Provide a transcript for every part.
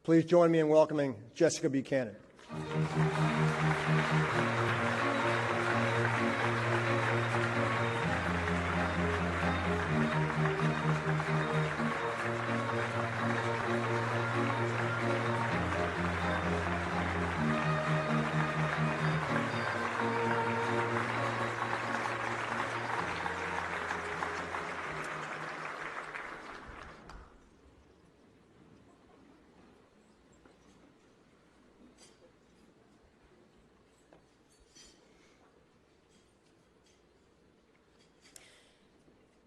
Please join me in welcoming Jessica Buchanan.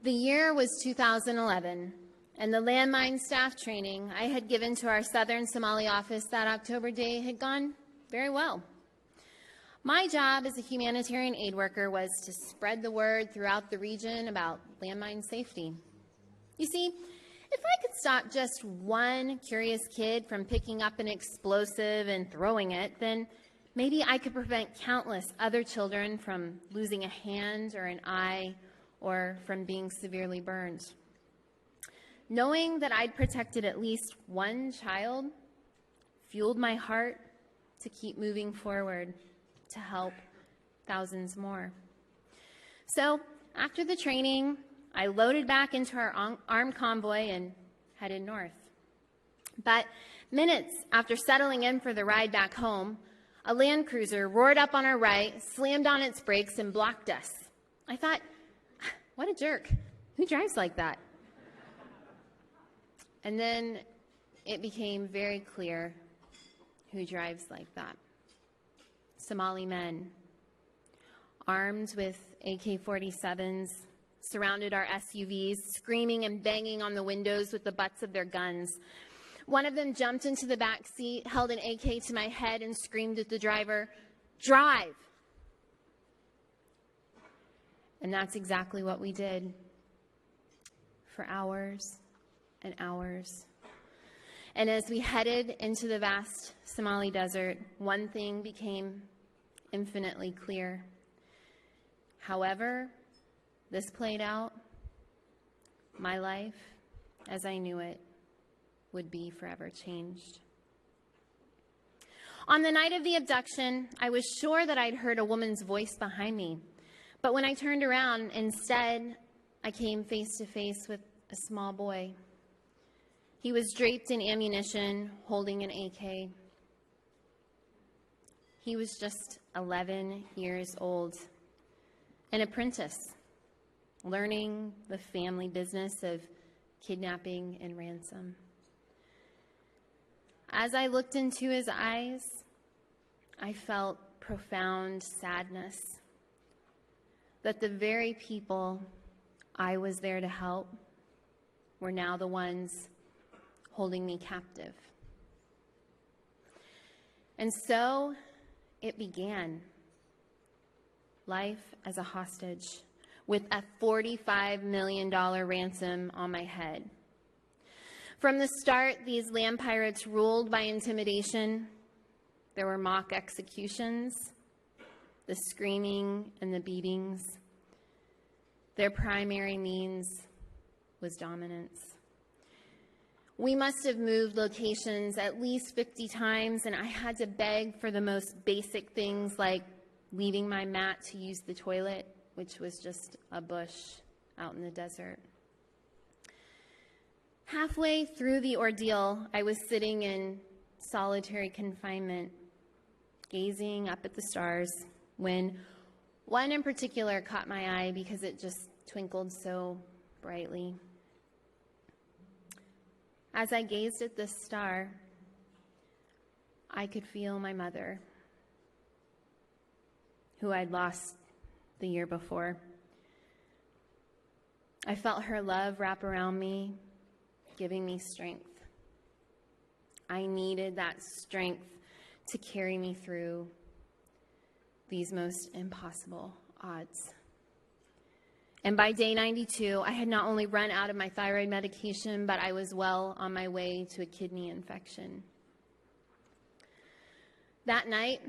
The year was 2011, and the landmine staff training I had given to our Southern Somali office that October day had gone very well. My job as a humanitarian aid worker was to spread the word throughout the region about landmine safety. You see, if I could stop just one curious kid from picking up an explosive and throwing it, then maybe I could prevent countless other children from losing a hand or an eye or from being severely burned. Knowing that I'd protected at least one child fueled my heart to keep moving forward to help thousands more. So after the training, I loaded back into our armed convoy and headed north. But minutes after settling in for the ride back home, a Land Cruiser roared up on our right, slammed on its brakes, and blocked us. I thought, what a jerk. Who drives like that? And then it became very clear who drives like that. Somali men, armed with AK-47s, surrounded our SUVs, screaming and banging on the windows with the butts of their guns. One of them jumped into the back seat, held an AK to my head, and screamed at the driver, "Drive!" And that's exactly what we did for hours and hours. And as we headed into the vast Somali desert, one thing became infinitely clear. However this played out, my life, as I knew it, would be forever changed. On the night of the abduction, I was sure that I'd heard a woman's voice behind me. But when I turned around, instead, I came face to face with a small boy. He was draped in ammunition, holding an AK. He was just 11 years old, an apprentice, learning the family business of kidnapping and ransom. As I looked into his eyes, I felt profound sadness that the very people I was there to help were now the ones holding me captive. And so it began. Life as a hostage with a $45 million ransom on my head. From the start, these land pirates ruled by intimidation. There were mock executions, the screaming and the beatings. Their primary means was dominance. We must have moved locations at least 50 times, and I had to beg for the most basic things like leaving my mat to use the toilet, which was just a bush out in the desert. Halfway through the ordeal, I was sitting in solitary confinement, gazing up at the stars, when one in particular caught my eye because it just twinkled so brightly. As I gazed at this star, I could feel my mother, who I'd lost the year before. I felt her love wrap around me, giving me strength. I needed that strength to carry me through these most impossible odds. And by day 92, I had not only run out of my thyroid medication, but I was well on my way to a kidney infection. That night,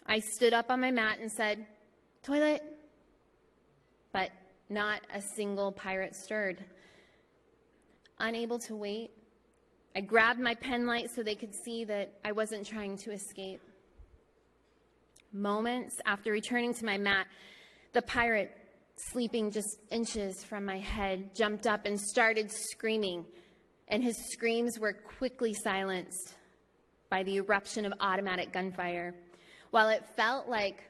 I stood up on my mat and said, "Toilet," but not a single pirate stirred. Unable to wait I grabbed my pen light so they could see that I wasn't trying to escape. Moments after returning to my mat, the pirate, sleeping just inches from my head, jumped up and started screaming, and his screams were quickly silenced by the eruption of automatic gunfire. While it felt like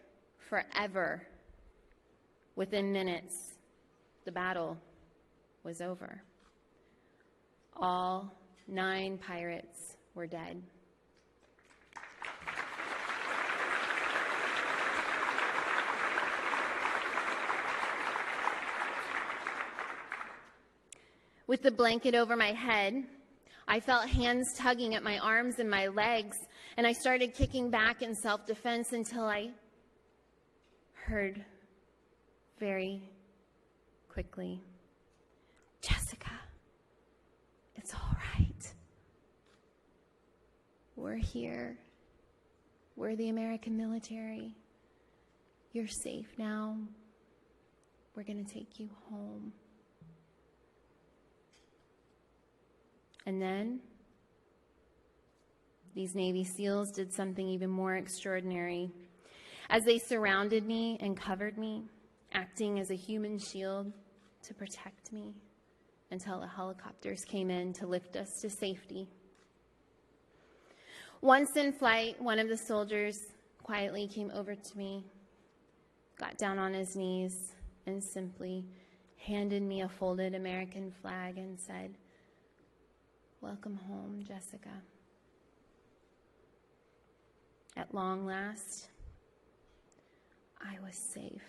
forever, within minutes, the battle was over. All 9 pirates were dead. With the blanket over my head, I felt hands tugging at my arms and my legs, and I started kicking back in self-defense until I heard very quickly, "Jessica, it's all right. We're here. We're the American military. You're safe now. We're going to take you home." And then these Navy SEALs did something even more extraordinary. As they surrounded me and covered me, acting as a human shield to protect me until the helicopters came in to lift us to safety. Once in flight, one of the soldiers quietly came over to me, got down on his knees, and simply handed me a folded American flag and said, "Welcome home, Jessica." At long last, I was safe.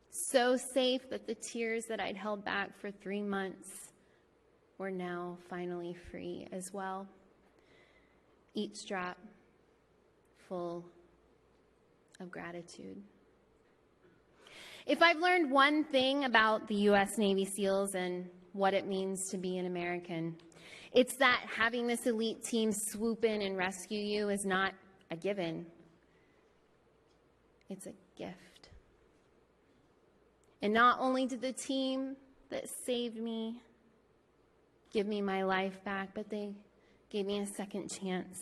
So safe that the tears that I'd held back for 3 months were now finally free as well. Each drop full of gratitude. If I've learned one thing about the U.S. Navy SEALs and what it means to be an American, it's that having this elite team swoop in and rescue you is not a given. It's a gift. And not only did the team that saved me give me my life back, but they gave me a second chance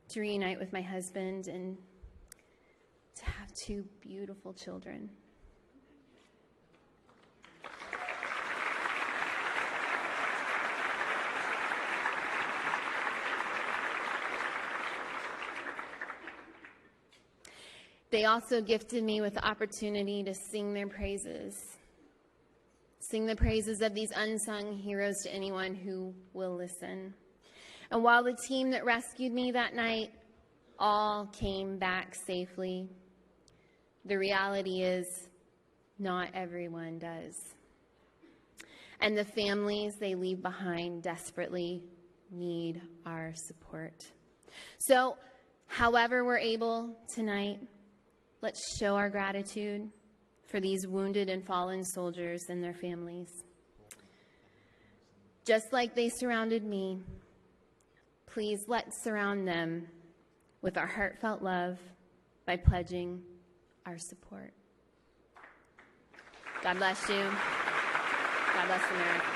to reunite with my husband and to have 2 beautiful children. They also gifted me with the opportunity to sing their praises. Sing the praises of these unsung heroes to anyone who will listen. And while the team that rescued me that night all came back safely, the reality is not everyone does. And the families they leave behind desperately need our support. So, however we're able tonight, let's show our gratitude for these wounded and fallen soldiers and their families. Just like they surrounded me, please let's surround them with our heartfelt love by pledging our support. God bless you. God bless America.